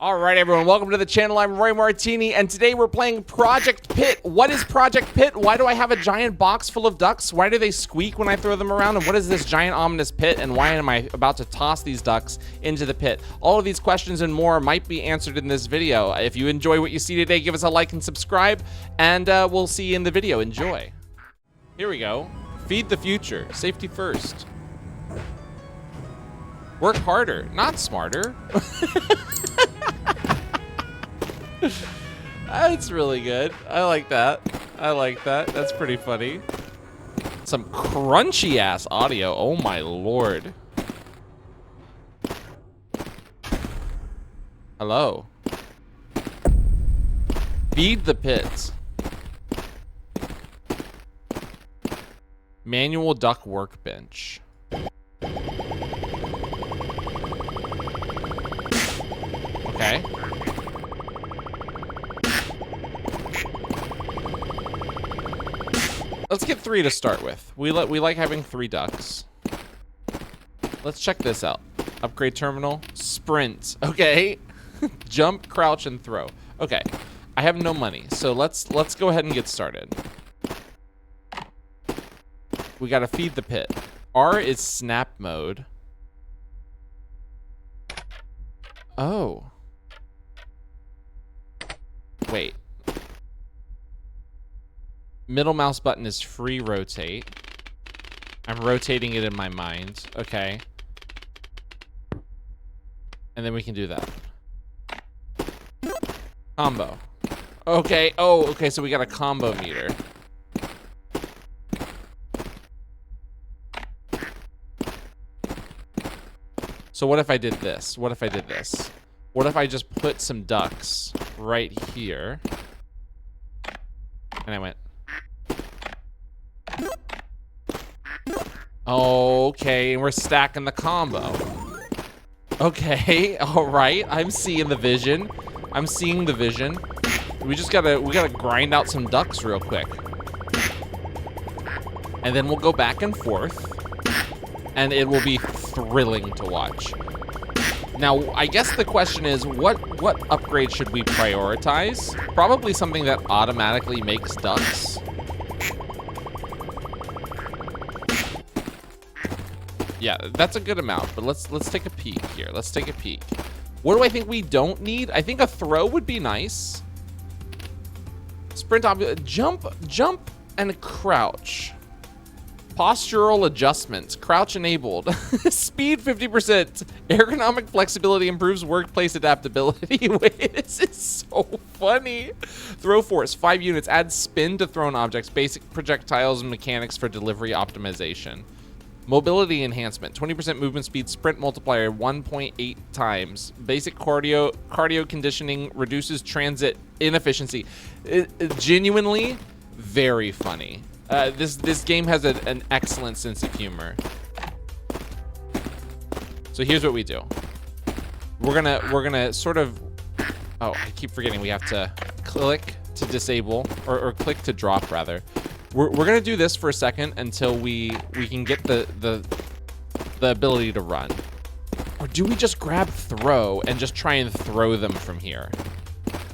All right, everyone, welcome to the channel. I'm Roy Martini, and today we're playing Project P.I.T.T. What is Project P.I.T.T? Why do I have a giant box full of ducks? Why do they squeak when I throw them around? And what is this giant ominous pit? And why am I about to toss these ducks into the pit? All of these questions and more might be answered in this video. If you enjoy what you see today, give us a like and subscribe, and we'll see you in the video. Enjoy. Here we go. Feed the future. Safety first. Work harder, not smarter. That's really good. I like that. I like that. That's pretty funny. Some crunchy ass audio. Oh my lord. Hello. Feed the pit. Manual duck workbench. Okay. Let's get 3 to start with. We like having 3 ducks. Let's check this out. Upgrade terminal. Sprint. Okay. Jump, crouch, and throw. Okay. I have no money, so let's go ahead and get started. We gotta feed the pit. R is snap mode. Oh. Wait. Middle mouse button is free rotate. I'm rotating it in my mind. Okay. And then we can do that. Combo. Okay. Oh, okay. So we got a combo meter. So what if I did this? What if I did this? What if I just put some ducks right here? And I went. Okay, and we're stacking the combo. Okay, all right. I'm seeing the vision. I'm seeing the vision. We gotta grind out some ducks real quick. And then we'll go back and forth. And it will be thrilling to watch. Now, I guess the question is, what upgrade should we prioritize? Probably something that automatically makes ducks. Yeah, that's a good amount, but let's take a peek here. Let's take a peek. What do I think we don't need? I think a throw would be nice. Sprint, jump, and crouch. Postural adjustments, crouch enabled. Speed 50%. Ergonomic flexibility improves workplace adaptability. Wait, this is so funny. Throw force, 5 units. Add spin to thrown objects. Basic projectiles and mechanics for delivery optimization. Mobility enhancement, 20% movement speed, sprint multiplier 1.8 times. Basic cardio conditioning reduces transit inefficiency. Genuinely very funny. This game has an excellent sense of humor. So here's what we do. We're gonna sort of, oh, I keep forgetting we have to click to disable or click to drop rather. We're gonna do this for a second until we can get the ability to run. Or do we just grab throw and just try and throw them from here?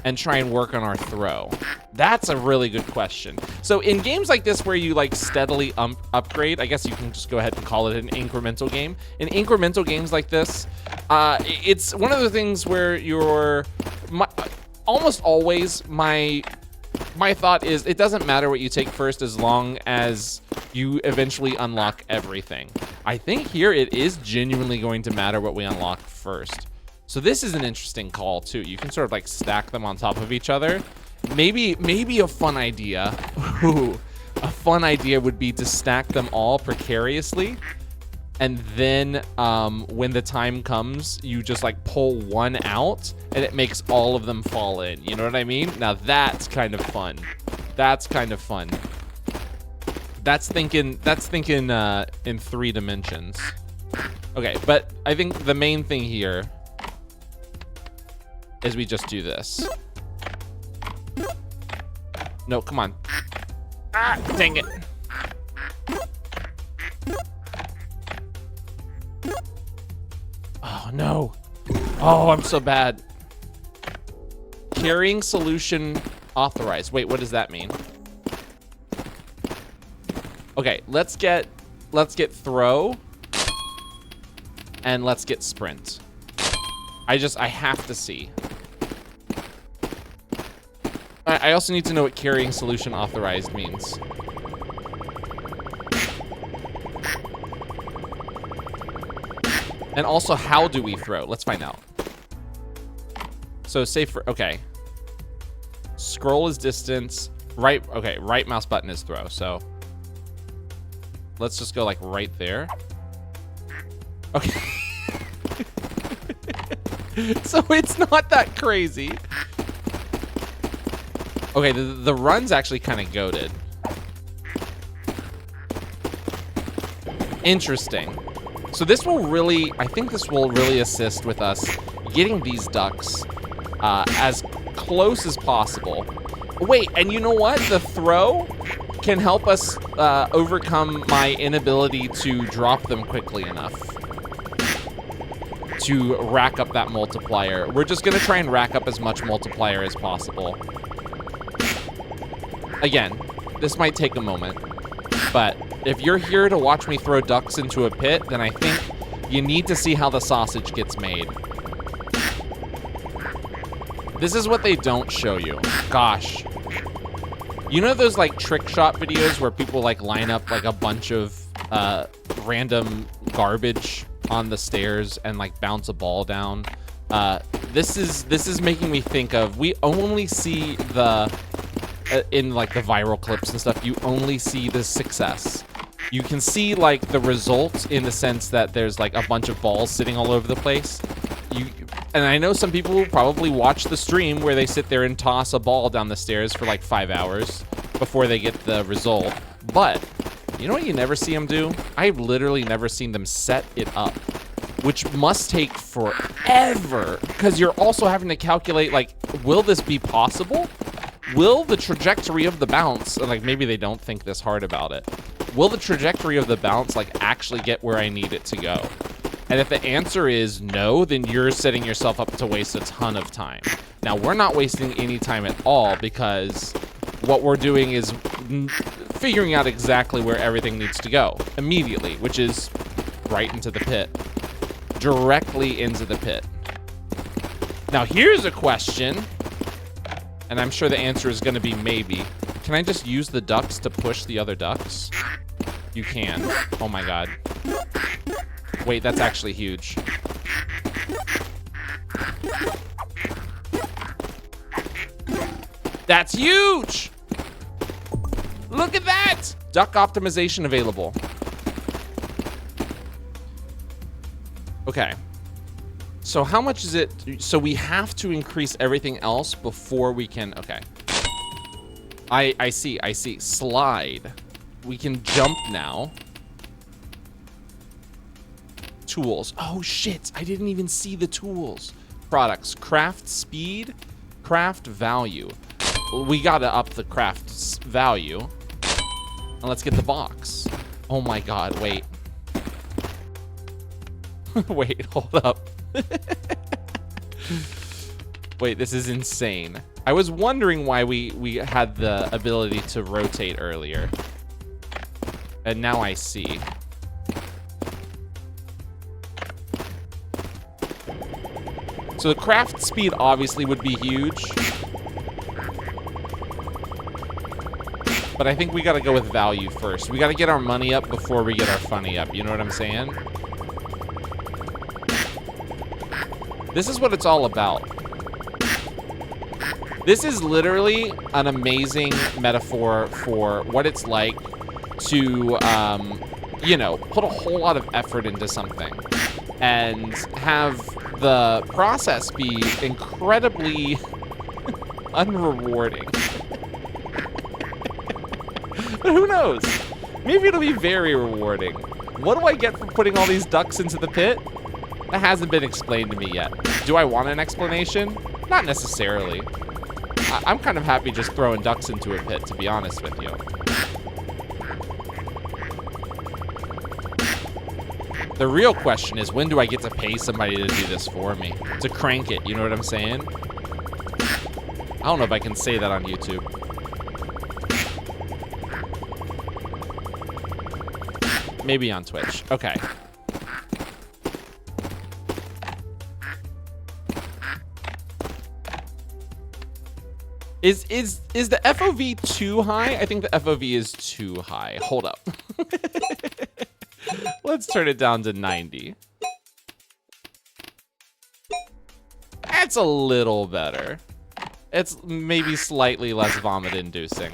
And try and work on our throw? That's a really good question. So in games like this where you like steadily upgrade, I guess you can just go ahead and call it an incremental game. In incremental games like this, it's one of the things where almost always my thought is it doesn't matter what you take first as long as you eventually unlock everything. I think here it is genuinely going to matter what we unlock first. So this is an interesting call too. You can sort of like stack them on top of each other. Maybe a fun idea. Ooh, a fun idea would be to stack them all precariously. And then when the time comes, you just like pull one out and it makes all of them fall in. You know what I mean? Now that's kind of fun. That's kind of fun. That's thinking in 3 dimensions. Okay, but I think the main thing here is we just do this. No, come on. Ah, dang it. Oh, no. Oh, I'm so bad. Carrying solution authorized. Wait, what does that mean? Okay, let's get throw and let's get sprint. I have to see. I also need to know what carrying solution authorized means. And also, how do we throw? Let's find out. So say for, okay. Scroll is distance. Right, okay, right mouse button is throw. So let's just go like right there. Okay. So it's not that crazy. Okay, the run's actually kind of goated. Interesting. So this will really, I think this will really assist with us getting these ducks as close as possible. Wait, and you know what? The throw can help us overcome my inability to drop them quickly enough to rack up that multiplier. We're just gonna try and rack up as much multiplier as possible. Again, this might take a moment, but if you're here to watch me throw ducks into a pit, then I think you need to see how the sausage gets made. This is what they don't show you. Gosh. You know those like trick shot videos where people like line up like a bunch of random garbage on the stairs and like bounce a ball down? This is making me think of, we only see the in like the viral clips and stuff, you only see the success. You can see like the result in the sense that there's like a bunch of balls sitting all over the place. And I know some people will probably watch the stream where they sit there and toss a ball down the stairs for like 5 hours before they get the result. But you know what you never see them do? I've literally never seen them set it up, which must take forever because you're also having to calculate like, will this be possible? Will the trajectory of the bounce, like maybe they don't think this hard about it, will the trajectory of the bounce like actually get where I need it to go? And if the answer is no, then you're setting yourself up to waste a ton of time. Now, we're not wasting any time at all because what we're doing is figuring out exactly where everything needs to go immediately, which is right into the pit, directly into the pit. Now, here's a question. And I'm sure the answer is going to be maybe. Can I just use the ducks to push the other ducks? You can. Oh my god. Wait, that's actually huge. That's huge! Look at that! Duck optimization available. Okay. So how much is it? So we have to increase everything else before we can, okay. I see. Slide. We can jump now. Tools. Oh shit, I didn't even see the tools. Products, craft speed, craft value. We gotta up the craft value. And let's get the box. Oh my god, wait. Wait, hold up. Wait, this is insane. I was wondering why we had the ability to rotate earlier. And now I see. So the craft speed obviously would be huge. But I think we gotta go with value first. We gotta get our money up before we get our funny up. You know what I'm saying? This is what it's all about. This is literally an amazing metaphor for what it's like to, you know, put a whole lot of effort into something and have the process be incredibly unrewarding. But who knows? Maybe it'll be very rewarding. What do I get for putting all these ducks into the pit? That hasn't been explained to me yet. Do I want an explanation? Not necessarily. I'm kind of happy just throwing ducks into a pit, to be honest with you. The real question is, when do I get to pay somebody to do this for me? To crank it, you know what I'm saying? I don't know if I can say that on YouTube. Maybe on Twitch. Okay. Is the FOV too high? I think the FOV is too high. Hold up. Let's turn it down to 90. That's a little better. It's maybe slightly less vomit-inducing.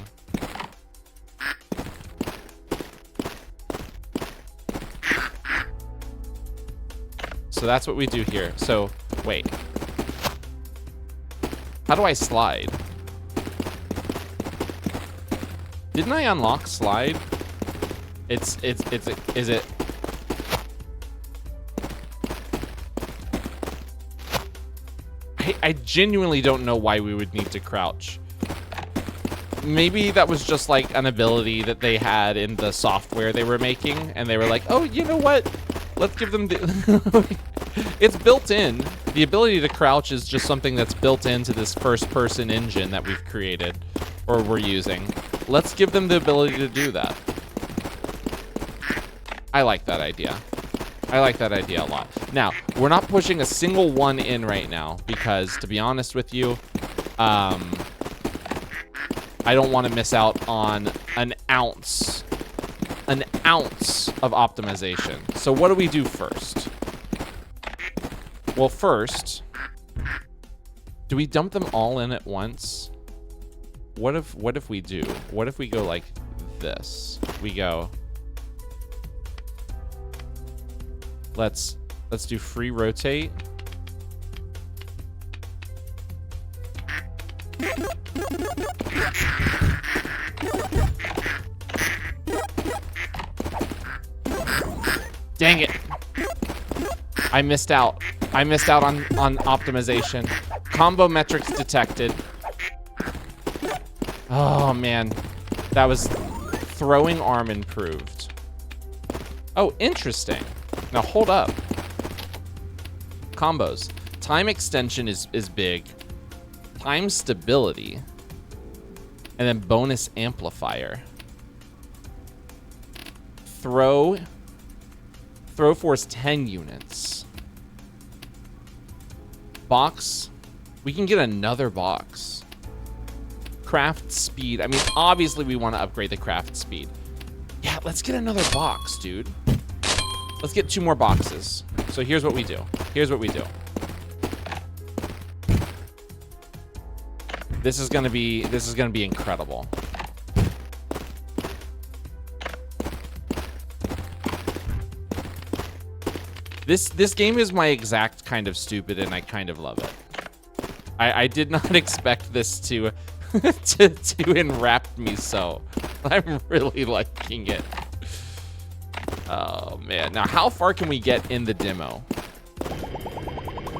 So that's what we do here. So, wait. How do I slide? Didn't I unlock slide? Is it? I genuinely don't know why we would need to crouch. Maybe that was just like an ability that they had in the software they were making, and they were like, oh, you know what? Let's give them the... It's built in. The ability to crouch is just something that's built into this first-person engine that we've created, or we're using. Let's give them the ability to do that. I like that idea. I like that idea a lot. Now, we're not pushing a single one in right now because, to be honest with you, I don't want to miss out on an ounce of optimization. So what do we do first? Well, first, do we dump them all in at once? What if we do? What if we go like this? We go... Let's do free rotate. Dang it. I missed out. I missed out on optimization. Combo metrics detected. Oh man. That was throwing arm improved. Oh, interesting. Now hold up. Combos. Time extension is big. Time stability. And then bonus amplifier. Throw force 10 units. Box. We can get another box. Craft speed. I mean, obviously we want to upgrade the craft speed. Yeah, let's get another box, dude. Let's get 2 more boxes. So here's what we do. Here's what we do. This is gonna be incredible. This game is my exact kind of stupid, and I kind of love it. I did not expect this to to enwrap me so. I'm really liking it. Oh man. Now how far can we get in the demo?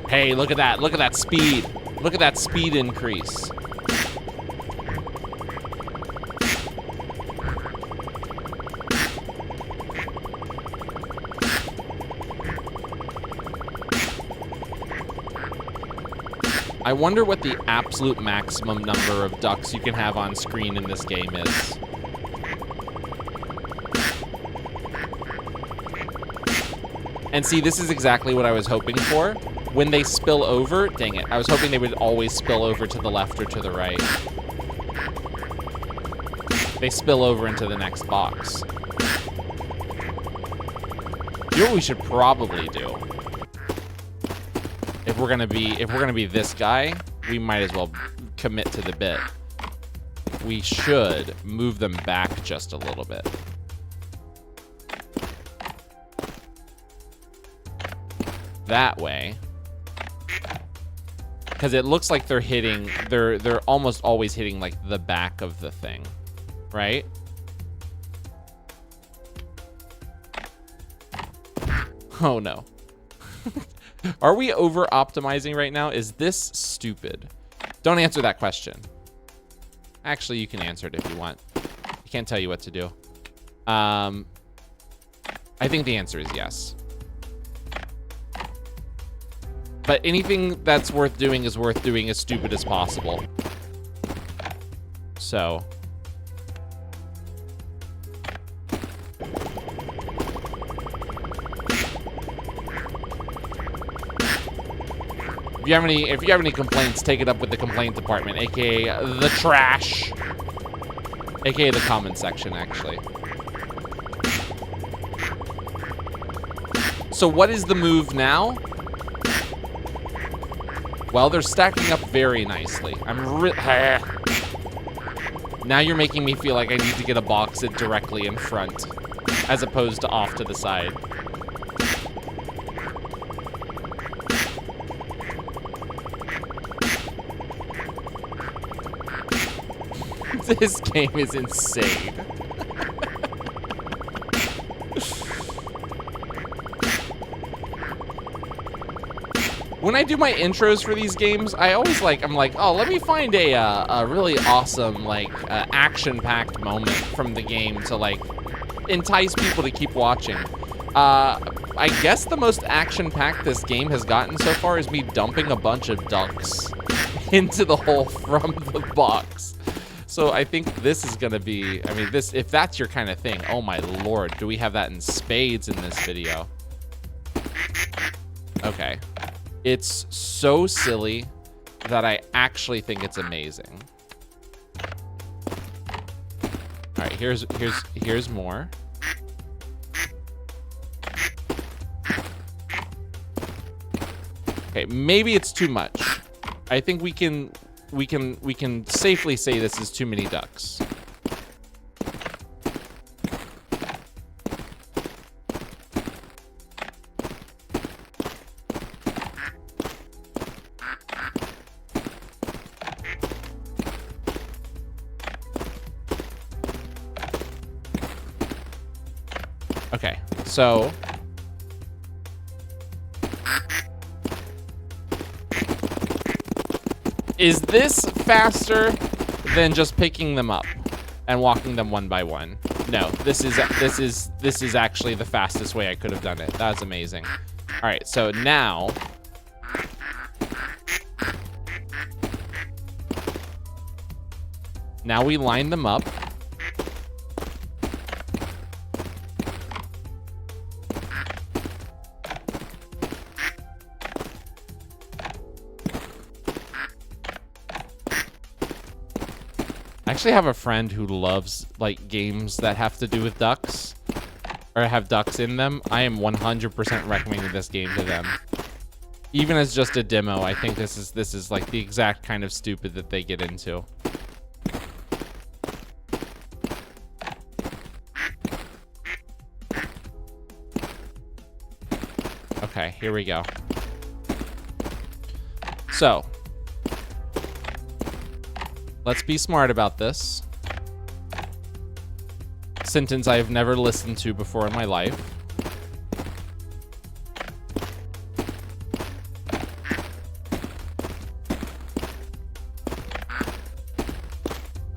Hey, look at that. Look at that speed. Look at that speed increase. I wonder what the absolute maximum number of ducks you can have on screen in this game is. And see, this is exactly what I was hoping for. When they spill over, dang it, I was hoping they would always spill over to the left or to the right. They spill over into the next box. You know what we should probably do? If we're gonna be this guy, we might as well commit to the bit. We should move them back just a little bit. That way. Because it looks like they're hitting, they're almost always hitting like the back of the thing, right? Oh no. Are we over optimizing right now? Is this stupid? Don't answer that question. Actually, you can answer it if you want. I can't tell you what to do. I think the answer is yes. But anything that's worth doing is worth doing as stupid as possible. So if you have any complaints, take it up with the complaint department, aka the trash, aka the comment section, actually. So what is the move now? Well, they're stacking up very nicely. Now you're making me feel like I need to get a box it directly in front, as opposed to off to the side. This game is insane. When I do my intros for these games, I'm like, oh, let me find a really awesome, like, action-packed moment from the game to, like, entice people to keep watching. I guess the most action-packed this game has gotten so far is me dumping a bunch of ducks into the hole from the box. So I think this is gonna be, I mean, this, if that's your kind of thing, oh my lord, do we have that in spades in this video? Okay. It's so silly that I actually think it's amazing. All right, here's more. Okay, maybe it's too much. I think we can safely say this is too many ducks. Okay, so is this faster than just picking them up and walking them one by one? No, this is actually the fastest way I could have done it. That's amazing. All right, so now we line them up. I actually have a friend who loves, like, games that have to do with ducks or have ducks in them. I am 100% recommending this game to them. Even as just a demo, I think this is like the exact kind of stupid that they get into. Okay, here we go. So, let's be smart about this. Sentence I have never listened to before in my life.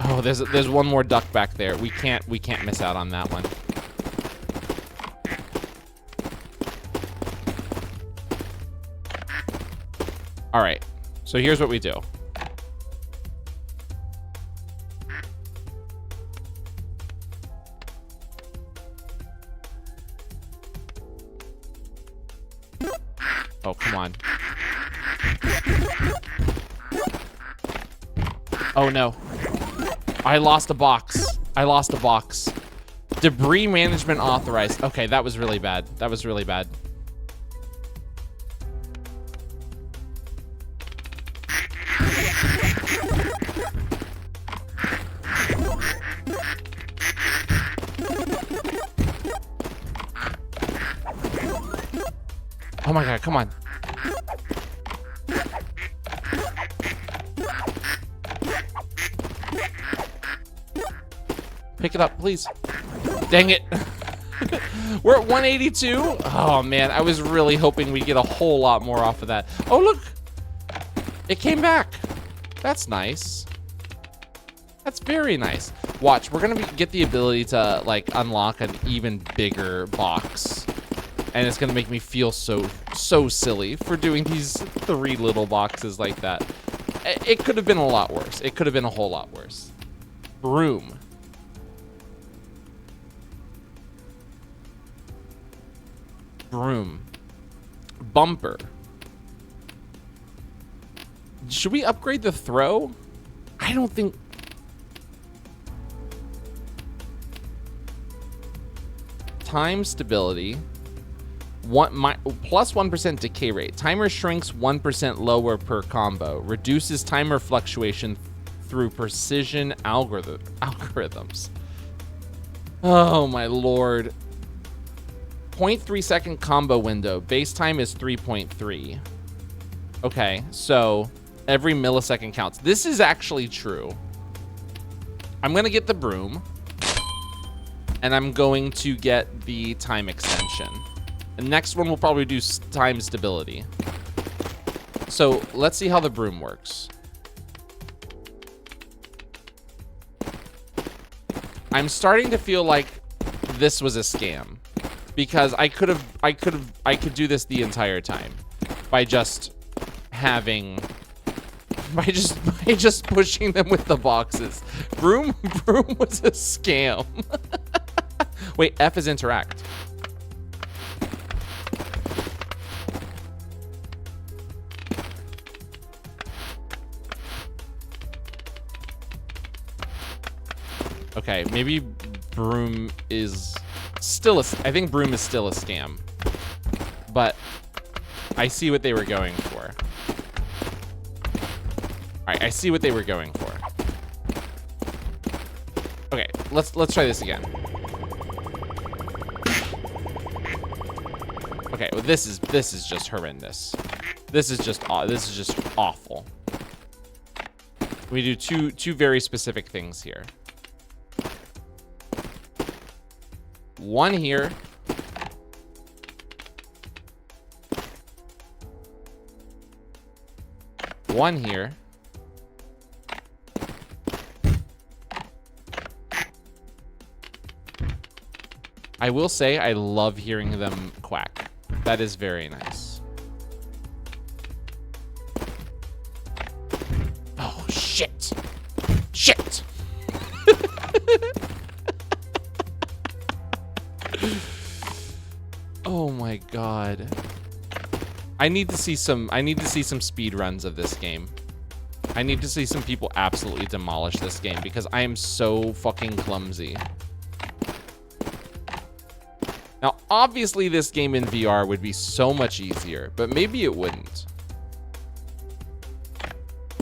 Oh, there's one more duck back there. We can't miss out on that one. All right. So here's what we do. Oh, come on. Oh, no. I lost a box. I lost a box. Debris management authorized. Okay, that was really bad. That was really bad. Oh my god, come on. Pick it up, please. Dang it. We're at 182. Oh man, I was really hoping we'd get a whole lot more off of that. Oh look, it came back. That's nice. That's very nice. Watch, we're gonna get the ability to like unlock an even bigger box. And it's gonna make me feel so silly for doing these 3 little boxes like that. It could have been a lot worse. It could have been a whole lot worse. Broom. Broom. Bumper. Should we upgrade the throw? I don't think... Time stability. Plus 1% decay rate. Timer shrinks 1% lower per combo. Reduces timer fluctuation through precision algorithms. Oh my lord. 0.3 second combo window. Base time is 3.3. Okay, so every millisecond counts. This is actually true. I'm gonna get the broom. And I'm going to get the time extension. The next one will probably do time stability. So let's see how the broom works. I'm starting to feel like this was a scam because I could do this the entire time by just having, by just pushing them with the boxes. Broom was a scam. Wait, F is interact. Okay, maybe broom is still I think broom is still a scam. But I see what they were going for. Alright, I see what they were going for. Okay, let's try this again. Okay, well this is just horrendous. This is just awful. We do two very specific things here. One here. One here. I will say I love hearing them quack. That is very nice. Oh, shit. Shit. Oh my god. I need to see some speed runs of this game. I need to see some people absolutely demolish this game because I am so fucking clumsy. Now, obviously this game in VR would be so much easier, but maybe it wouldn't.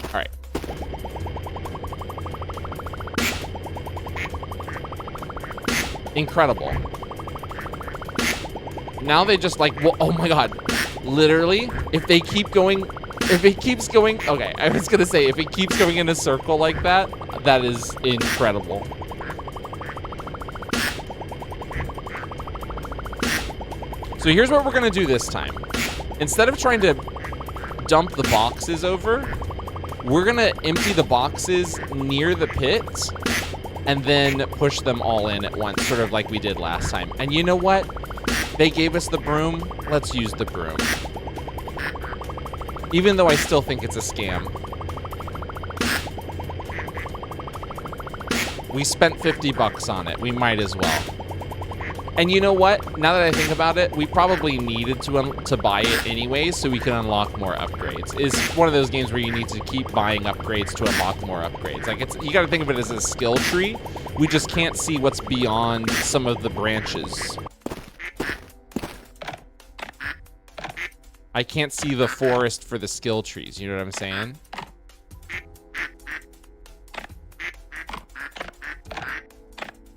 All right. Incredible. Now they just like, well, oh my god. Literally, if they keep going, if it keeps going, okay, I was gonna say, if it keeps going in a circle like that, that is incredible. So here's what we're gonna do this time. Instead of trying to dump the boxes over, we're gonna empty the boxes near the pit and then push them all in at once, sort of like we did last time. And you know what? They gave us the broom. Let's use the broom. Even though I still think it's a scam. We spent 50 bucks on it. We might as well. And you know what? Now that I think about it, we probably needed to buy it anyway so we can unlock more upgrades. It's one of those games where you need to keep buying upgrades to unlock more upgrades. Like you got to think of it as a skill tree. We just can't see what's beyond some of the branches. I can't see the forest for the skill trees. You know what I'm saying?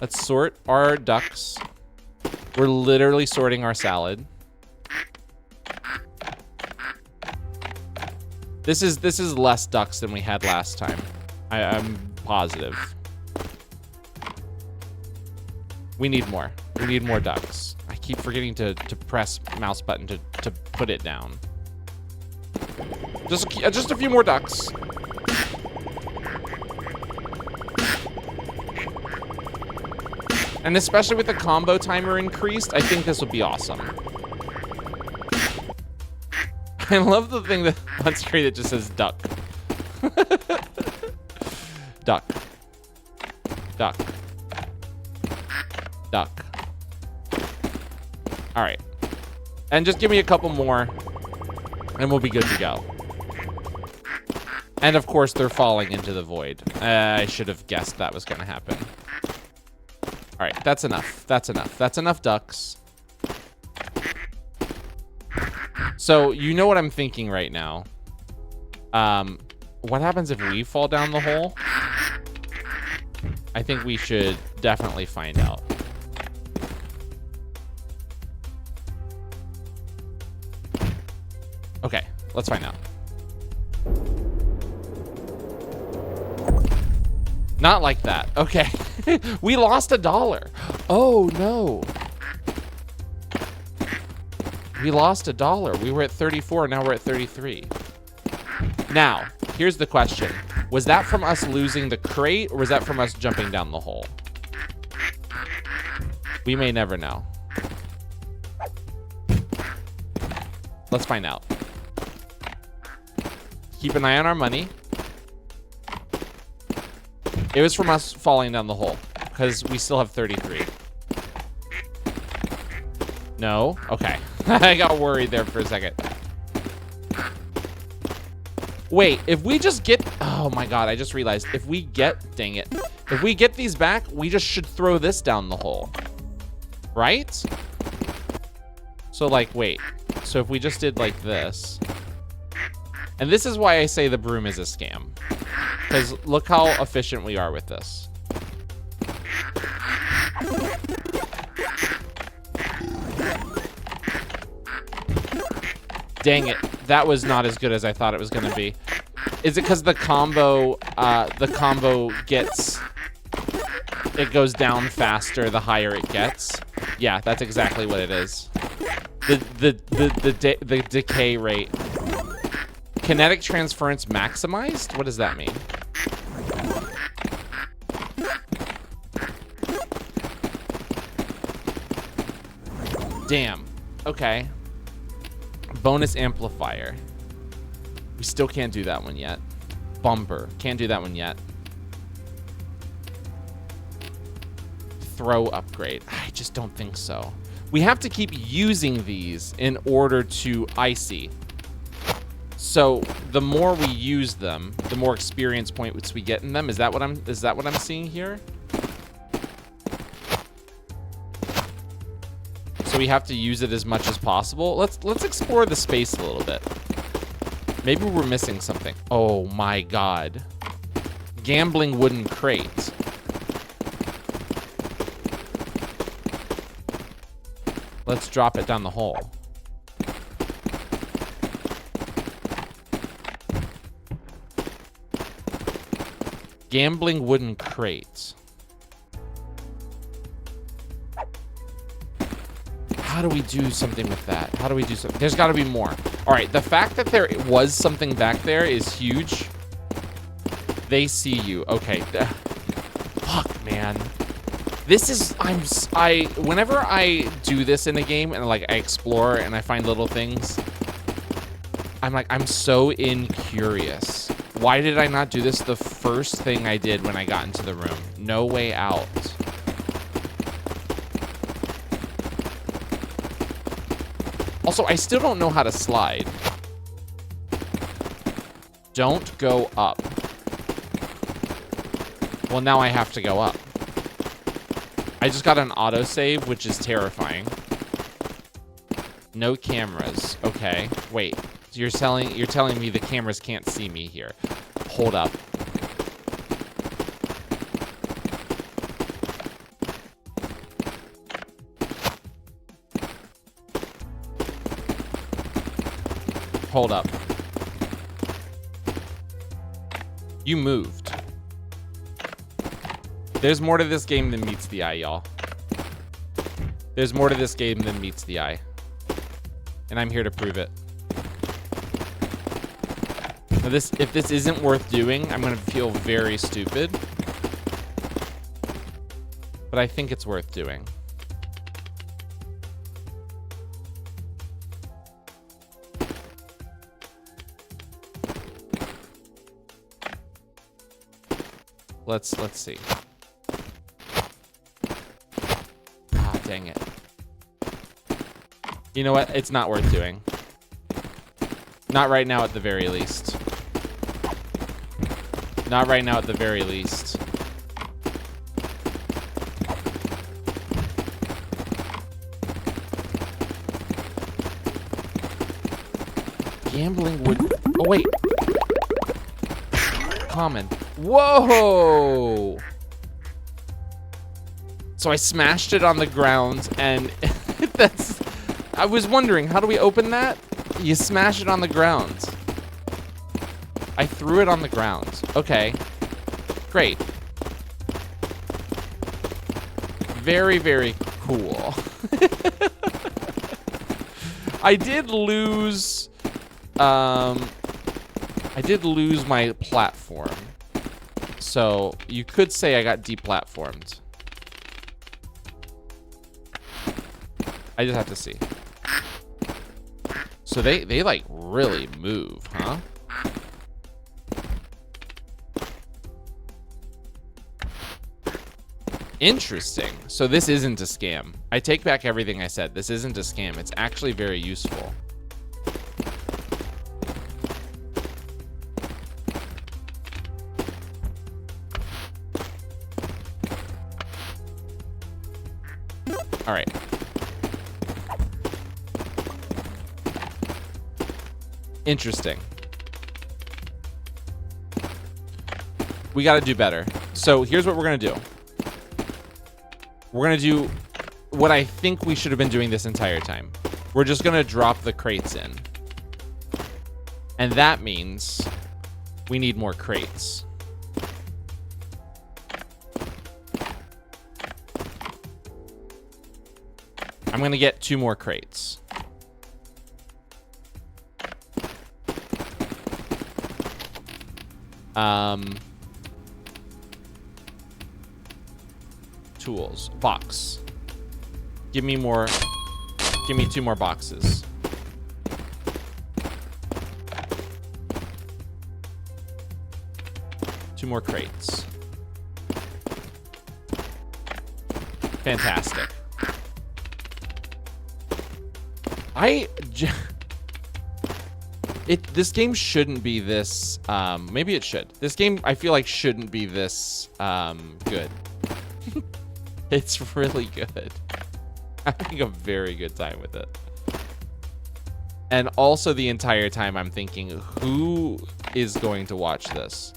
Let's sort our ducks. We're literally sorting our salad. This is less ducks than we had last time. I'm positive. We need more. We need more ducks. I keep forgetting to press mouse button to put it down. Just a few more ducks. And especially with the combo timer increased, I think this would be awesome. I love the thing that on screen that just says duck. Duck. Duck. Duck. All right. And just give me a couple more, and we'll be good to go. And, of course, they're falling into the void. I should have guessed that was going to happen. All right, that's enough. That's enough. That's enough ducks. So, you know what I'm thinking right now. What happens if we fall down the hole? I think we should definitely find out. Okay, let's find out. Not like that. Okay. We lost $1. Oh, no. We lost $1. We were at 34. Now we're at 33. Now, here's the question. Was that from us losing the crate, or was that from us jumping down the hole? We may never know. Let's find out. Keep an eye on our money. It was from us falling down the hole, because we still have 33. No? Okay. I got worried there for a second. Wait, if we just get... Oh my god, I just realized. If we get... Dang it. If we get these back, we just should throw this down the hole. Right? So, like, wait. So if we just did like this... And this is why I say the broom is a scam. Because look how efficient we are with this. Dang it. That was not as good as I thought it was going to be. Is it because the combo gets... It goes down faster the higher it gets? Yeah, that's exactly what it is. The decay rate. Kinetic transference maximized? What does that mean? Damn. Okay. Bonus amplifier. We still can't do that one yet. Bumper. Can't do that one yet. Throw upgrade. I just don't think so. We have to keep using these in order to icy. So the more we use them, the more experience points we get in them. Is that what I'm seeing here? So we have to use it as much as possible. Let's explore the space a little bit. Maybe we're missing something. Oh my god. Gambling wooden crate. Let's drop it down the hole. Gambling wooden crate. How do we do something with that? How do we do something? There's got to be more. All right, the fact that there was something back there is huge. They see you. Okay. Fuck, man. This is... Whenever I do this in a game and like I explore and I find little things, I'm like, I'm so incurious. Why did I not do this the first thing I did when I got into the room? No way out. Also, I still don't know how to slide. Don't go up. Well, now I have to go up. I just got an autosave, which is terrifying. No cameras. Okay. Wait. You're telling me the cameras can't see me here. Hold up. Hold up. You moved. There's more to this game than meets the eye, y'all. There's more to this game than meets the eye. And I'm here to prove it. Now if this isn't worth doing, I'm going to feel very stupid. But I think it's worth doing. Let's see. Dang it. You know what? It's not worth doing. Not right now at the very least. Not right now at the very least. Gambling would... Oh, wait. Common. Whoa! So I smashed it on the ground, and that's... I was wondering, how do we open that? You smash it on the ground. I threw it on the ground. Okay. Great. Very, very cool. I did lose... I did lose my platform. So you could say I got deplatformed. I just have to see. So they like really move, huh? Interesting. So this isn't a scam. I take back everything I said. This isn't a scam. It's actually very useful. All right. Interesting. We got to do better. So here's what we're going to do. We're going to do what I think we should have been doing this entire time. We're just going to drop the crates in. And that means we need more crates. I'm going to get 2 more crates. Tools. Box. Give me more. Give me 2 more boxes. Two more crates. Fantastic. This game shouldn't be this, maybe it should. This game, I feel like, shouldn't be this, good. It's really good. I'm having a very good time with it. And also the entire time I'm thinking, who is going to watch this?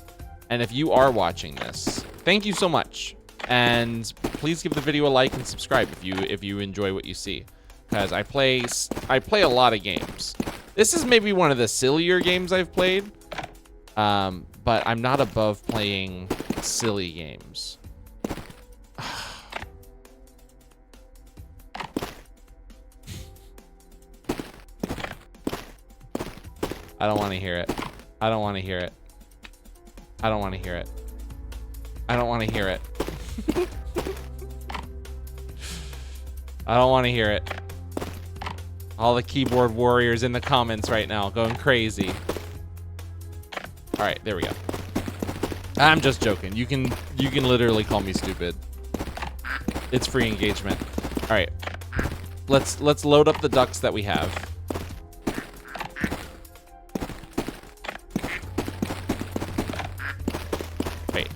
And if you are watching this, thank you so much. And please give the video a like and subscribe if you enjoy what you see. Because I play a lot of games. This is maybe one of the sillier games I've played. But I'm not above playing silly games. I don't want to hear it. I don't want to hear it. I don't want to hear it. I don't want to hear it. I don't want to hear it. All the keyboard warriors in the comments right now going crazy. All right, there we go. I'm just joking. You can literally call me stupid. It's free engagement. All right. Let's load up the ducks that we have. Wait.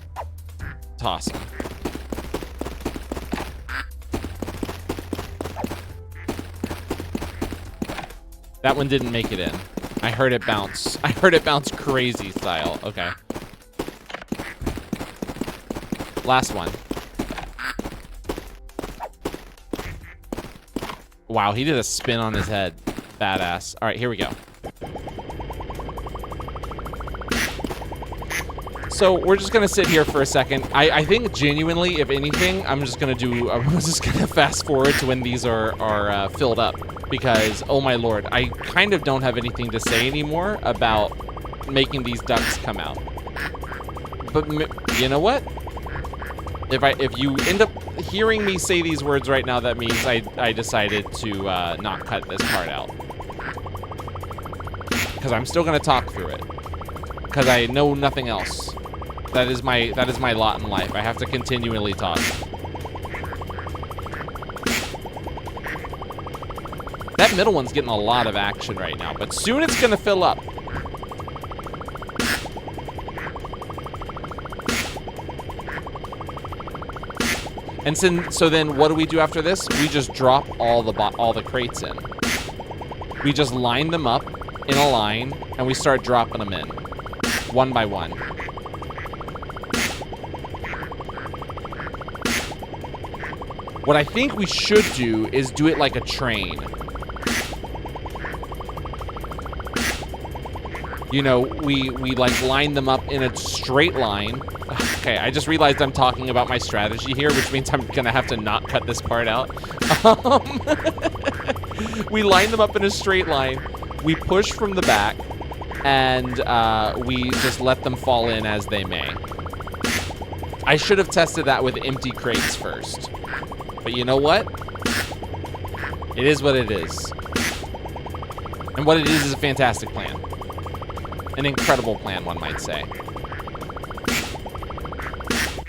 Toss them. That one didn't make it in. I heard it bounce. I heard it bounce crazy style. Okay. Last one. Wow, he did a spin on his head. Badass. All right, here we go. So we're just gonna sit here for a second. I think genuinely, if anything, I'm just gonna fast forward to when these are filled up, because oh my lord, I kind of don't have anything to say anymore about making these ducks come out. But you know what? If you end up hearing me say these words right now, that means I decided to not cut this part out, because I'm still gonna talk through it, because I know nothing else. That is my lot in life. I have to continually talk. That middle one's getting a lot of action right now, but soon it's gonna fill up. And so then what do we do after this? We just drop all the crates in. We just line them up in a line, and we start dropping them in, one by one. What I think we should do is do it like a train. You know, we like line them up in a straight line. Okay, I just realized I'm talking about my strategy here, which means I'm gonna have to not cut this part out. We line them up in a straight line. We push from the back, and we just let them fall in as they may. I should have tested that with empty crates first. But you know what? It is what it is. And what it is a fantastic plan. An incredible plan, one might say.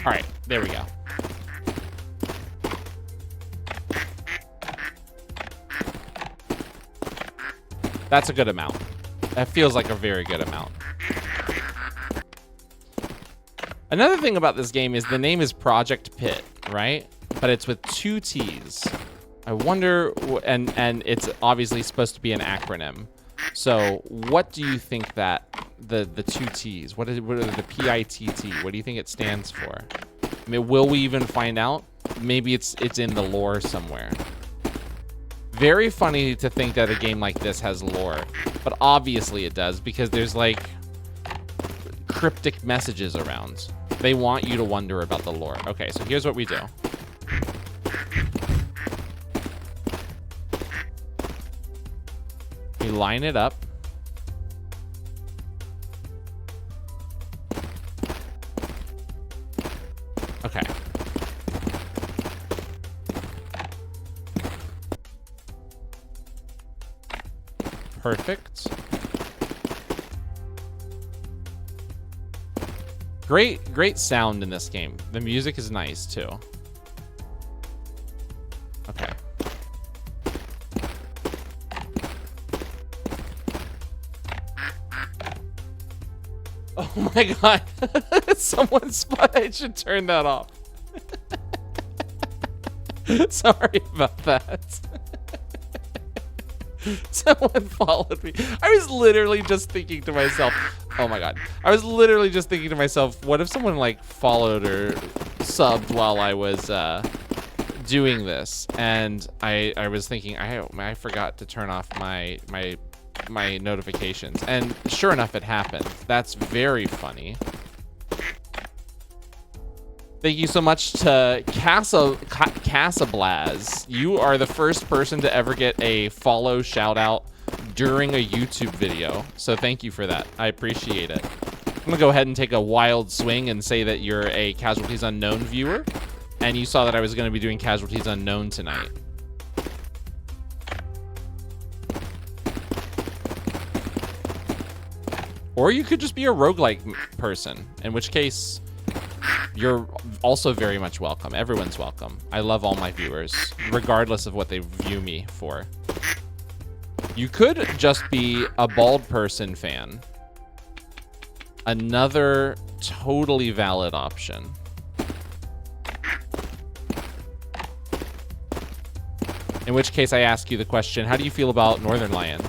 All right, there we go. That's a good amount. That feels like a very good amount. Another thing about this game is the name is Project P.I.T.T, right? But it's with 2 T's. I wonder, and it's obviously supposed to be an acronym. So what do you think that the 2 T's, what are the P.I.T.T? What do you think it stands for? I mean, will we even find out? Maybe it's in the lore somewhere. Very funny to think that a game like this has lore, but obviously it does, because there's like cryptic messages around. They want you to wonder about the lore. Okay, so here's what we do. We line it up. Okay. Perfect. Great sound in this game. The music is nice too. Okay. Oh my god. Someone spot. I should turn that off. Sorry about that. Someone followed me. I was literally just thinking to myself, oh my god. I was literally just thinking to myself, what if someone like followed or subbed while I was doing this? And I was thinking, I forgot to turn off my notifications. And sure enough, it happened. That's very funny. Thank you so much to Casablaz. You are the first person to ever get a follow shout out during a YouTube video. So thank you for that. I appreciate it. I'm gonna go ahead and take a wild swing and say that you're a Casualties Unknown viewer, and you saw that I was gonna be doing Casualties Unknown tonight. Or you could just be a roguelike person, in which case you're also very much welcome. Everyone's welcome. I love all my viewers, regardless of what they view me for. You could just be a bald person fan. Another totally valid option. In which case I ask you the question, how do you feel about Northern Lion?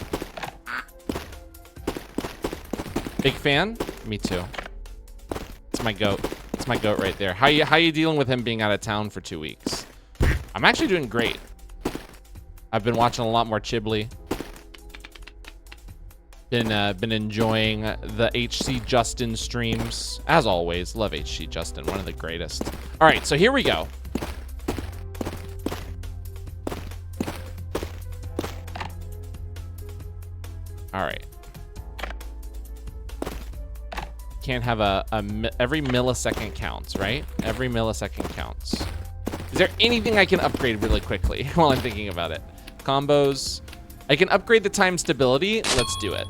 Big fan? Me too. It's my goat. It's my goat right there. How you dealing with him being out of town for 2 weeks? I'm actually doing great. I've been watching a lot more Chibli. Been enjoying the HC Justin streams. As always, love HC Justin, one of the greatest. All right, so here we go. All right. Can't have every millisecond counts, right? Every millisecond counts. Is there anything I can upgrade really quickly while I'm thinking about it? Combos. I can upgrade the time stability. Let's do it.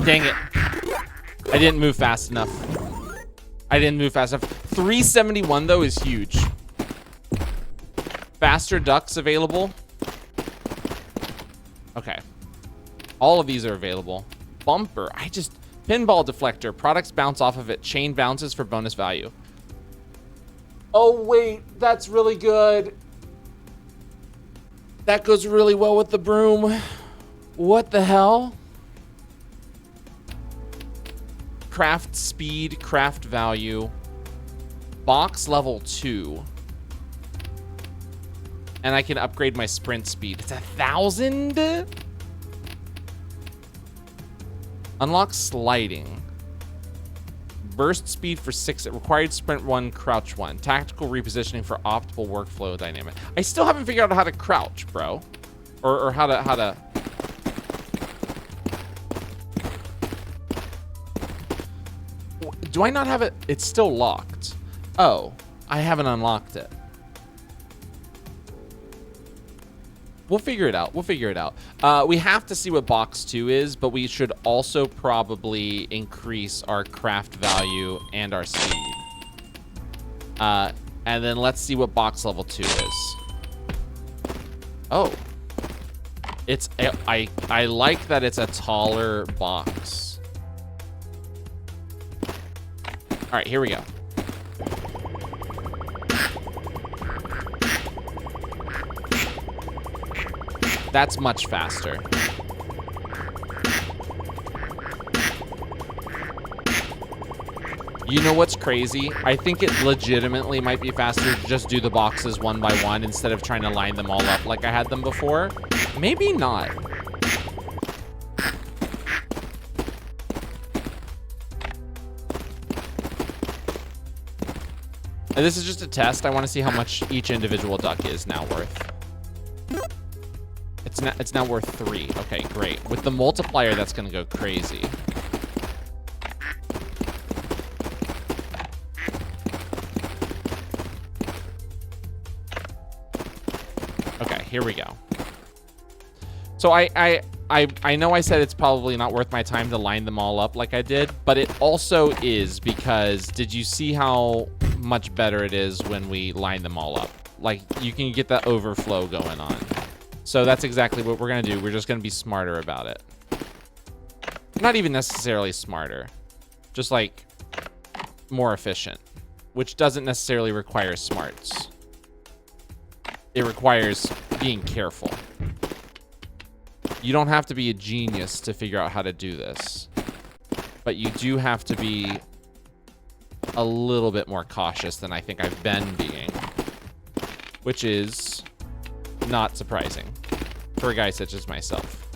Dang it. I didn't move fast enough. 371 though is huge. Faster ducks available. Okay. All of these are available. Bumper. Pinball deflector. Products bounce off of it. Chain bounces for bonus value. Oh, wait. That's really good. That goes really well with the broom. What the hell? Craft speed, craft value. Box level 2. And I can upgrade my sprint speed. It's 1,000? Unlock sliding. Burst speed for 6. Required sprint 1, crouch 1. Tactical repositioning for optimal workflow dynamic. I still haven't figured out how to crouch, bro. Or how to... Do I not have it? It's still locked. Oh, I haven't unlocked it. We'll figure it out. We have to see what box 2 is, but we should also probably increase our craft value and our speed. And then let's see what box level 2 is. Oh. I like that it's a taller box. All right, here we go. That's much faster. You know what's crazy? I think it legitimately might be faster to just do the boxes one by one instead of trying to line them all up like I had them before. Maybe not. And this is just a test. I want to see how much each individual duck is now worth. It's now worth 3. Okay, great. With the multiplier, that's going to go crazy. Okay, here we go. So I know I said it's probably not worth my time to line them all up like I did, but it also is because did you see how much better it is when we line them all up? Like, you can get that overflow going on. So that's exactly what we're going to do. We're just going to be smarter about it. Not even necessarily smarter. Just, like, more efficient. Which doesn't necessarily require smarts. It requires being careful. You don't have to be a genius to figure out how to do this. But you do have to be a little bit more cautious than I think I've been being. Which is not surprising for a guy such as myself.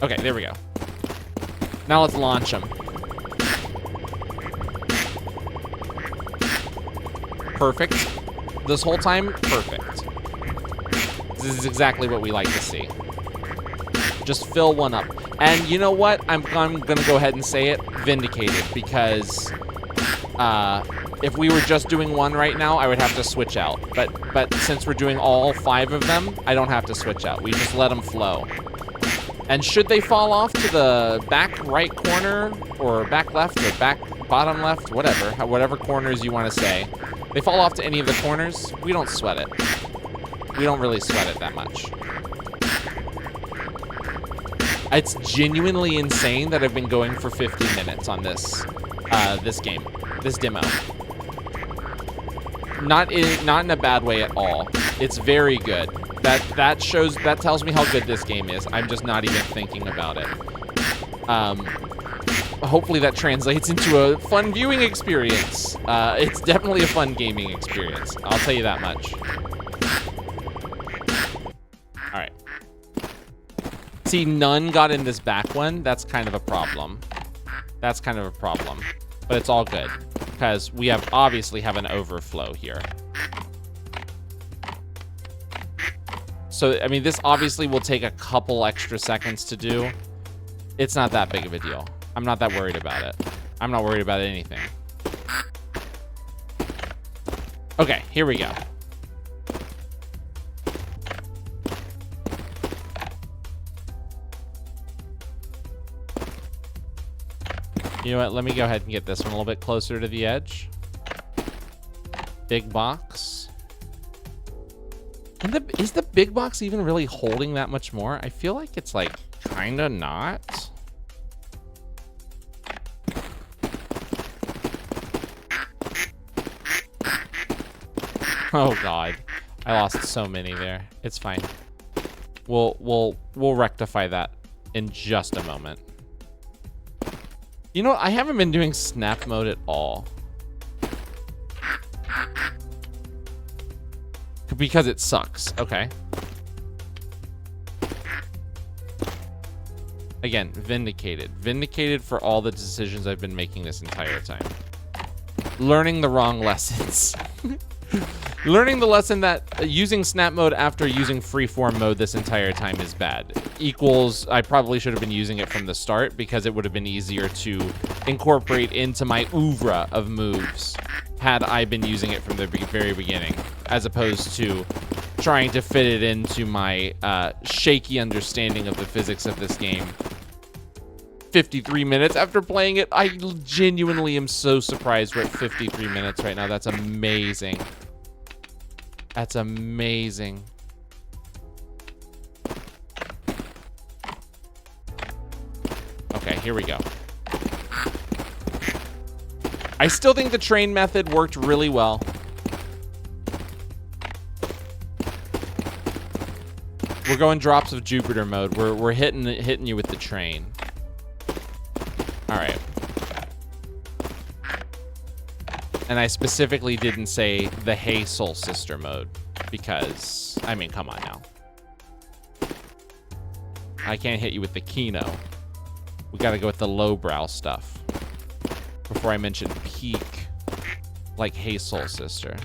Okay, there we go. Now let's launch them. Perfect. This whole time, perfect. This is exactly what we like to see. Just fill one up. And you know what? I'm going to go ahead and say it. Vindicated. Because if we were just doing one right now, I would have to switch out. But since we're doing all 5 of them, I don't have to switch out. We just let them flow. And should they fall off to the back right corner, or back left, or back bottom left, whatever corners you want to say, they fall off to any of the corners, we don't sweat it. We don't really sweat it that much. It's genuinely insane that I've been going for 50 minutes on this game, this demo. Not in a bad way at all. It's very good. That tells me how good this game is. I'm just not even thinking about it. Hopefully that translates into a fun viewing experience. It's definitely a fun gaming experience. I'll tell you that much. All right. See, none got in this back one. That's kind of a problem. That's kind of a problem. But it's all good because we obviously have an overflow here. So, I mean, this obviously will take a couple extra seconds to do. It's not that big of a deal. I'm not that worried about it. I'm not worried about anything. Okay, here we go. You know what? Let me go ahead and get this one a little bit closer to the edge. Big box. And is the big box even really holding that much more? I feel like it's like kind of not. Oh God, I lost so many there. It's fine. We'll rectify that in just a moment. You know what? I haven't been doing snap mode at all. Because it sucks. Okay. Again, vindicated. Vindicated for all the decisions I've been making this entire time. Learning the wrong lessons. Learning the lesson that using snap mode after using freeform mode this entire time is bad. Equals, I probably should have been using it from the start because it would have been easier to incorporate into my oeuvre of moves had I been using it from the very beginning, as opposed to trying to fit it into my shaky understanding of the physics of this game. 53 minutes after playing it, I genuinely am so surprised we're at 53 minutes right now. That's amazing. That's amazing. Okay, here we go. I still think the train method worked really well. We're going drops of Jupiter mode. We're hitting you with the train. All right. And I specifically didn't say the Hey Soul Sister mode because, I mean, come on now. I can't hit you with the Kino. We got to go with the lowbrow stuff before I mention peak like Hey Soul Sister.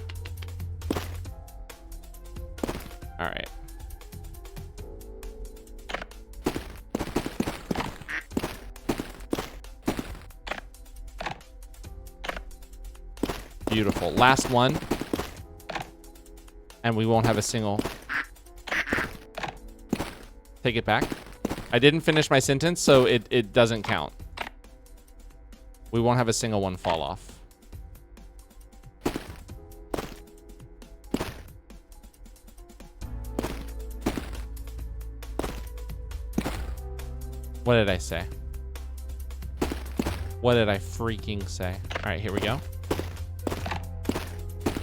All right. Beautiful. Last one. And we won't have a single. Take it back. I didn't finish my sentence, so it doesn't count. We won't have a single one fall off. What did I say? What did I freaking say? All right, here we go.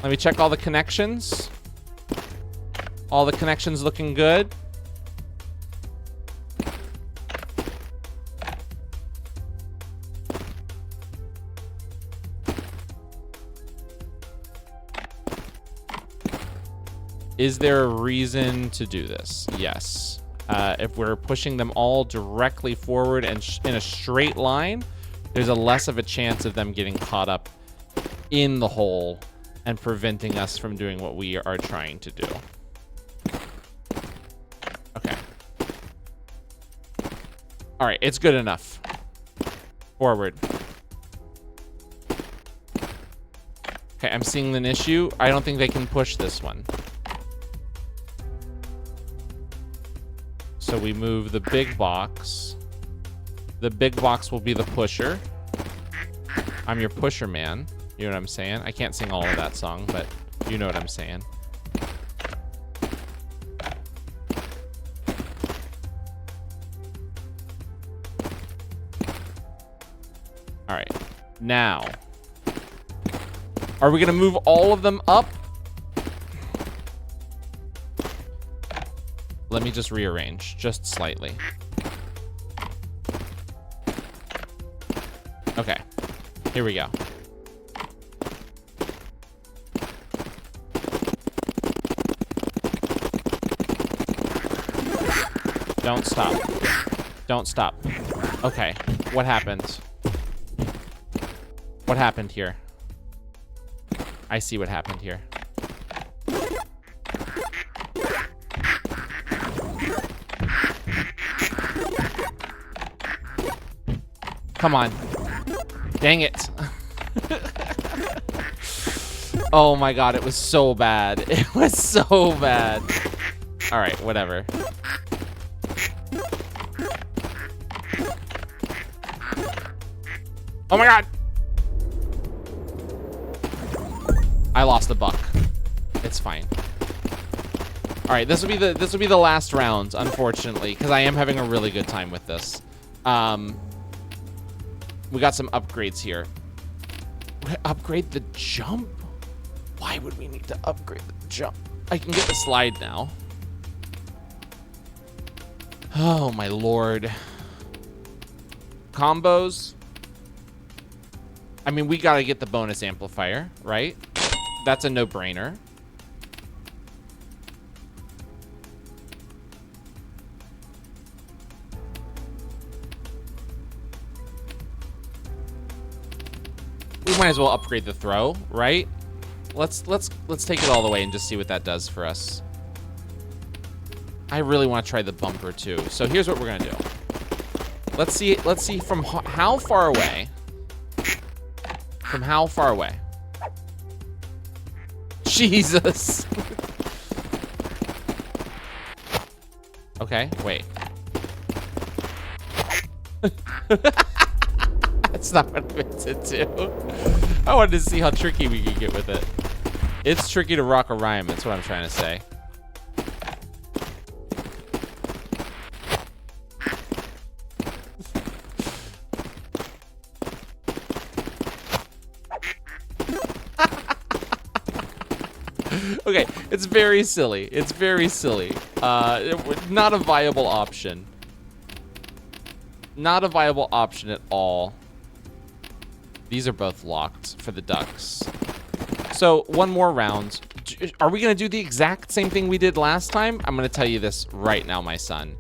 Let me check all the connections. All the connections looking good. Is there a reason to do this? Yes. If we're pushing them all directly forward and in a straight line, there's a less of a chance of them getting caught up in the hole and preventing us from doing what we are trying to do. Okay. All right, it's good enough. Forward. Okay, I'm seeing an issue. I don't think they can push this one. So we move the big box. The big box will be the pusher. I'm your pusher man. You know what I'm saying? I can't sing all of that song, but you know what I'm saying. All right. Now, are we going to move all of them up? Let me just rearrange just slightly. Okay. Here we go. Don't stop. Don't stop. Okay. What happened? What happened here? I see what happened here. Come on. Dang it. Oh my God, it was so bad. It was so bad. All right, whatever. Oh my god! I lost a buck. It's fine. All right, this will be the last round, unfortunately, because I am having a really good time with this. We got some upgrades here. Upgrade the jump? Why would we need to upgrade the jump? I can get the slide now. Oh my lord. Combos. I mean, we gotta get the bonus amplifier, right? That's a no-brainer. We might as well upgrade the throw, right? Let's take it all the way and just see what that does for us. I really want to try the bumper too. So here's what we're gonna do. Let's see from how far away. From how far away? Jesus. Okay, wait. That's not what I meant to do. I wanted to see how tricky we could get with it. It's tricky to rock a rhyme, that's what I'm trying to say. Okay, it's very silly. It's very silly. Not a viable option. Not a viable option at all. These are both locked for the ducks. So, one more round. Are we going to do the exact same thing we did last time? I'm going to tell you this right now, my son.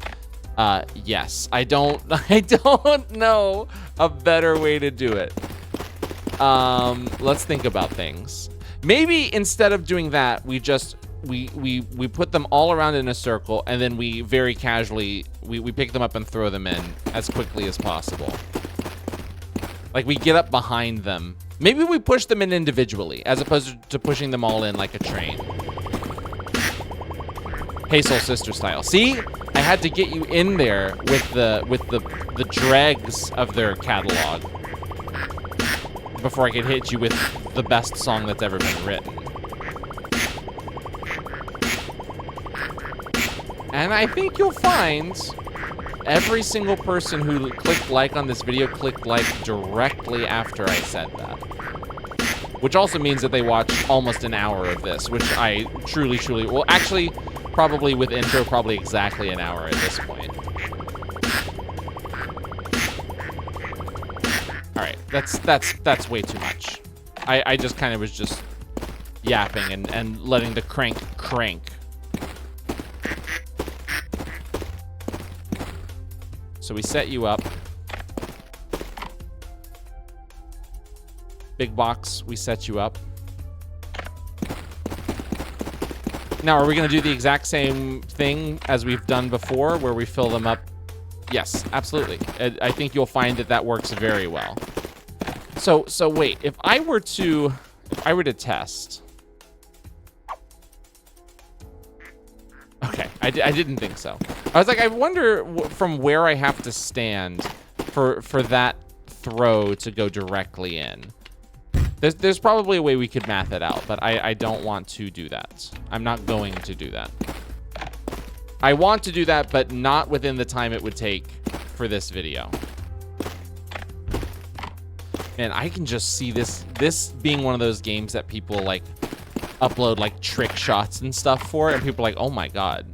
Yes. I don't know a better way to do it. Let's think about things. Maybe instead of doing that, we put them all around in a circle, and then we very casually, we pick them up and throw them in as quickly as possible. Like, we get up behind them. Maybe we push them in individually, as opposed to pushing them all in like a train. Hey, Soul Sister style. See? I had to get you in there with the dregs of their catalog before I could hit you with the best song that's ever been written. And I think you'll find every single person who clicked like on this video clicked like directly after I said that. Which also means that they watched almost an hour of this, which I truly, well, actually, probably with intro, probably exactly an hour at this point. All right, that's way too much. I just kind of was just yapping and letting the crank. So we set you up. Big box, we set you up. Now, are we going to do the exact same thing as we've done before, where we fill them up? Yes, absolutely. I think you'll find that works very well. So wait, if I were to test. Okay, I didn't think so. I was like, I wonder from where I have to stand for that throw to go directly in. There's probably a way we could math it out, but I don't want to do that. I'm not going to do that. I want to do that, but not within the time it would take for this video. Man, I can just see this being one of those games that people like upload like trick shots and stuff for, and people are like, oh my god,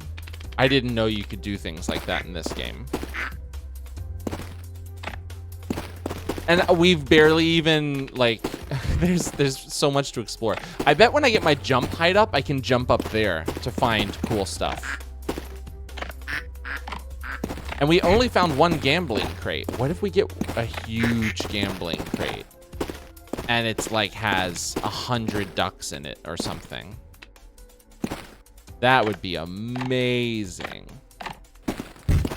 I didn't know you could do things like that in this game. And we've barely even, like, there's so much to explore. I bet when I get my jump height up, I can jump up there to find cool stuff. And we only found one gambling crate. What if we get a huge gambling crate? And it's like has 100 ducks in it or something. That would be amazing.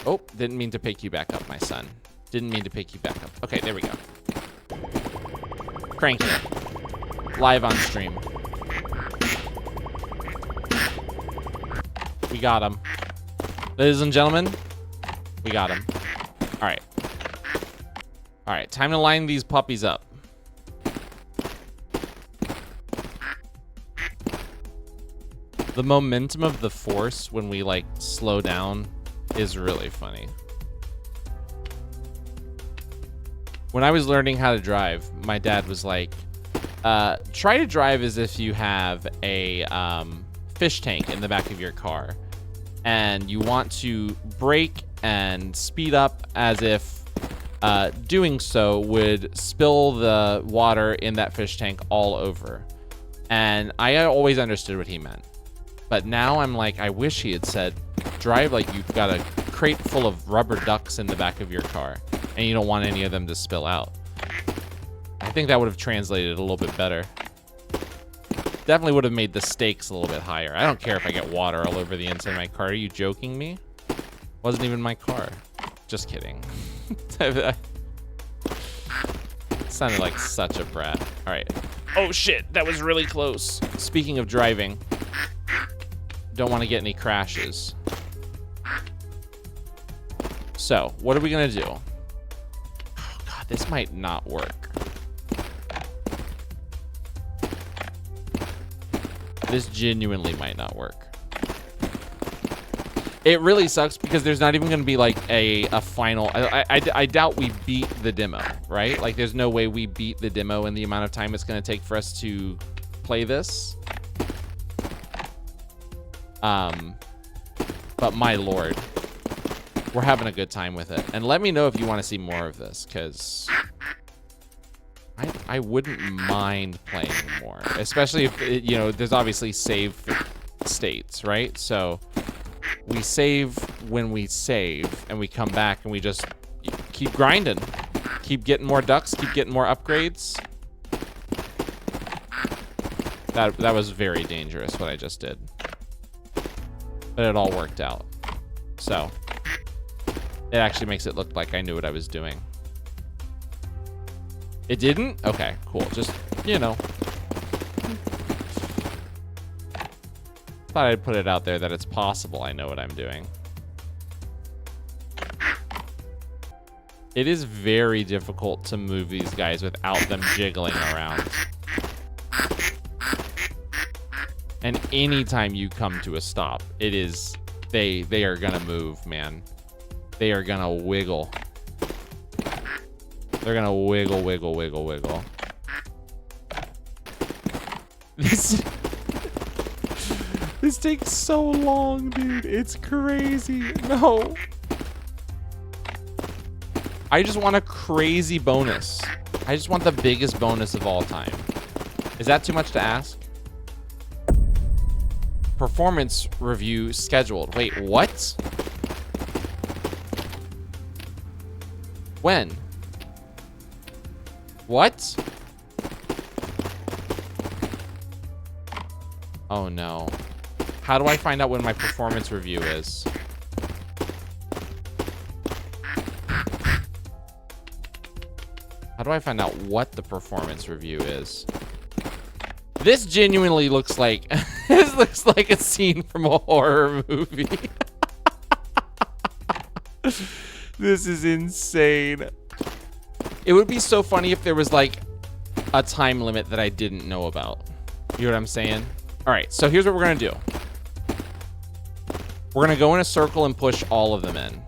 Oh, didn't mean to pick you back up, my son. Didn't mean to pick you back up. Okay, there we go. Cranking it. Live on stream. We got him. Ladies and gentlemen, we got him. All right. All right, time to line these puppies up. The momentum of the force when we like slow down is really funny. When I was learning how to drive, my dad was like, try to drive as if you have a fish tank in the back of your car. And you want to brake and speed up as if doing so would spill the water in that fish tank all over. And I always understood what he meant. But now I'm like, I wish he had said, drive like you've got a crate full of rubber ducks in the back of your car and you don't want any of them to spill out. I think that would have translated a little bit better. Definitely would have made the stakes a little bit higher. I don't care if I get water all over the inside of my car. Are you joking me? Wasn't even my car. Just kidding. Sounded like such a brat. All right. Oh shit, that was really close. Speaking of driving, don't want to get any crashes. So, what are we gonna do? Oh god, this might not work. This genuinely might not work. It really sucks because there's not even going to be like a final. I doubt we beat the demo, right? Like there's no way we beat the demo in the amount of time it's going to take for us to play this. But my lord, we're having a good time with it. And let me know if you want to see more of this, because I wouldn't mind playing more, especially if you know, there's obviously save states, right? So we save when we save and we come back and we just keep grinding, keep getting more ducks, keep getting more upgrades. That was very dangerous what I just did, but it all worked out. So it actually makes it look like I knew what I was doing. It didn't? Okay, cool. Just, you know. Thought I'd put it out there that it's possible I know what I'm doing. It is very difficult to move these guys without them jiggling around. And anytime you come to a stop, it is, they are gonna move, man. They are gonna wiggle. They're gonna wiggle, wiggle, wiggle, wiggle. This takes so long, dude. It's crazy. No. I just want a crazy bonus. I just want the biggest bonus of all time. Is that too much to ask? Performance review scheduled. Wait, what? When? What? Oh no. How do I find out when my performance review is? How do I find out what the performance review is? This genuinely looks like this looks like a scene from a horror movie. This is insane. It would be so funny if there was like a time limit that I didn't know about. You know what I'm saying? All right, so here's what we're gonna do. We're gonna go in a circle and push all of them in.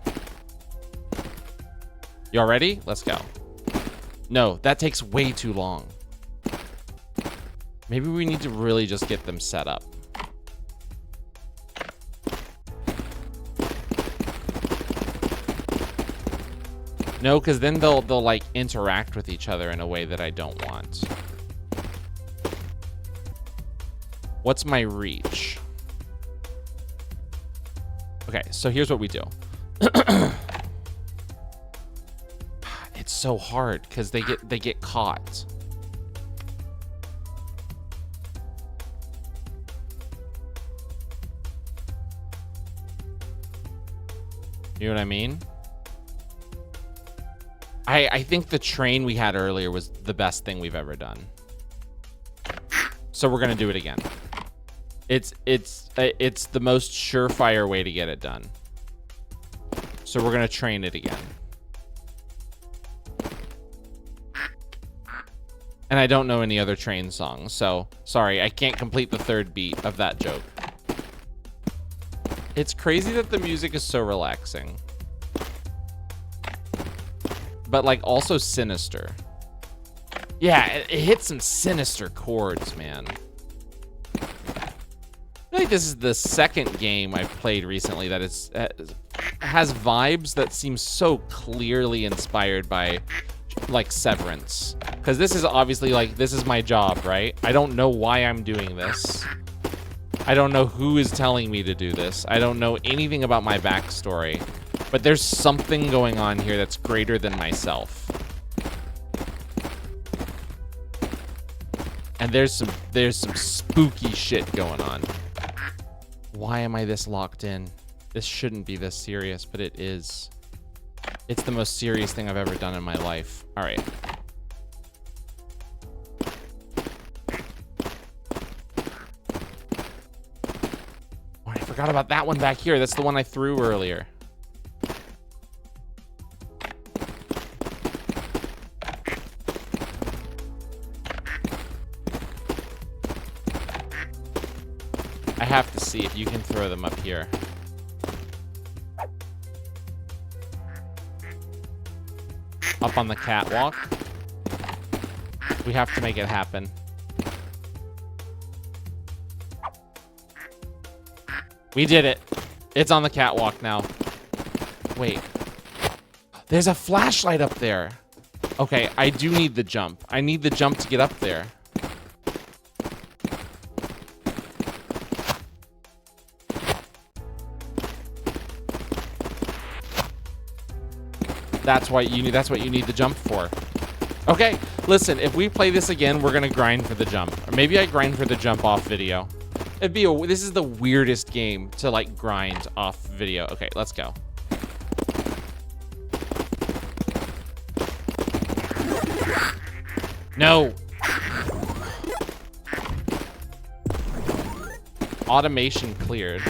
Y'all ready? Let's go. No, that takes way too long. Maybe we need to really just get them set up. No, because then they'll like interact with each other in a way that I don't want. What's my reach? Okay, so here's what we do. It's so hard because they get caught. You know what I mean? I think the train we had earlier was the best thing we've ever done. So we're gonna do it again. It's the most surefire way to get it done. So we're gonna train it again. And I don't know any other train songs, so sorry, I can't complete the third beat of that joke. It's crazy that the music is so relaxing. But, like, also sinister. Yeah, it hits some sinister chords, man. I feel like this is the second game I've played recently that has vibes that seem so clearly inspired by, like, Severance. Because this is obviously, like, this is my job, right? I don't know why I'm doing this. I don't know who is telling me to do this. I don't know anything about my backstory. But there's something going on here that's greater than myself. And there's some spooky shit going on. Why am I this locked in? This shouldn't be this serious, but it is. It's the most serious thing I've ever done in my life. All right. Oh, I forgot about that one back here. That's the one I threw earlier. I have to see if you can throw them up here. Up on the catwalk. We have to make it happen. We did it. It's on the catwalk now. Wait. There's a flashlight up there. Okay, I do need the jump. I need the jump to get up there. That's what you need the jump for. Okay, listen, if we play this again, we're gonna grind for the jump. Or maybe I grind for the jump off video. This is the weirdest game to, like, grind off video. Okay, let's go. No. Automation cleared.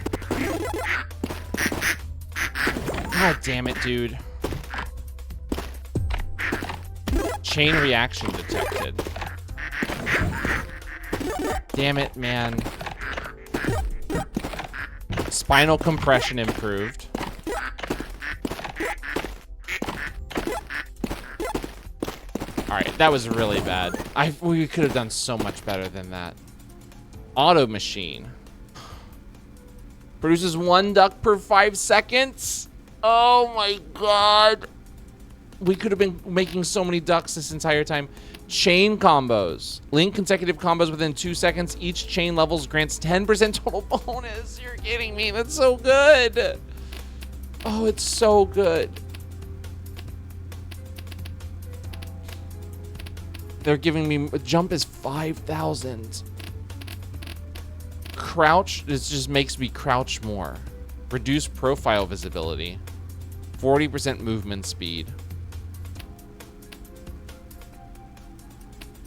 God damn it, dude. Chain reaction detected. Damn it, man. Spinal compression improved. Alright, that was really bad. We could have done so much better than that. Auto machine. Produces 1 duck per 5 seconds. Oh my god. We could have been making so many ducks this entire time. Chain combos. Link consecutive combos within 2 seconds. Each chain levels grants 10% total bonus. You're kidding me. That's so good. Oh, it's so good. They're giving me... Jump is 5,000. Crouch. This just makes me crouch more. Reduce profile visibility. 40% movement speed.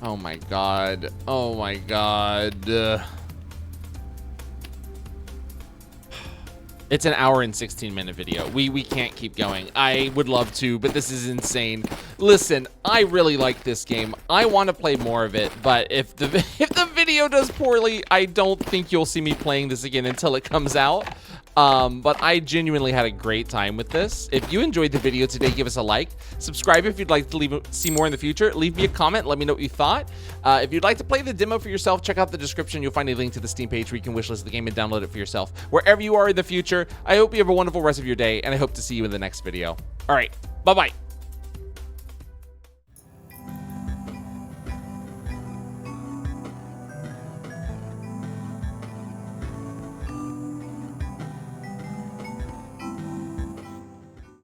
Oh my god. Oh my god. It's an hour and 16-minute video. We can't keep going. I would love to, but this is insane. Listen, I really like this game. I want to play more of it, but if the video does poorly, I don't think you'll see me playing this again until it comes out. But I genuinely had a great time with this. If you enjoyed the video today, give us a like. Subscribe if you'd like to see more in the future. Leave me a comment. Let me know what you thought. If you'd like to play the demo for yourself, check out the description. You'll find a link to the Steam page where you can wishlist the game and download it for yourself. Wherever you are in the future, I hope you have a wonderful rest of your day, and I hope to see you in the next video. All right, bye-bye.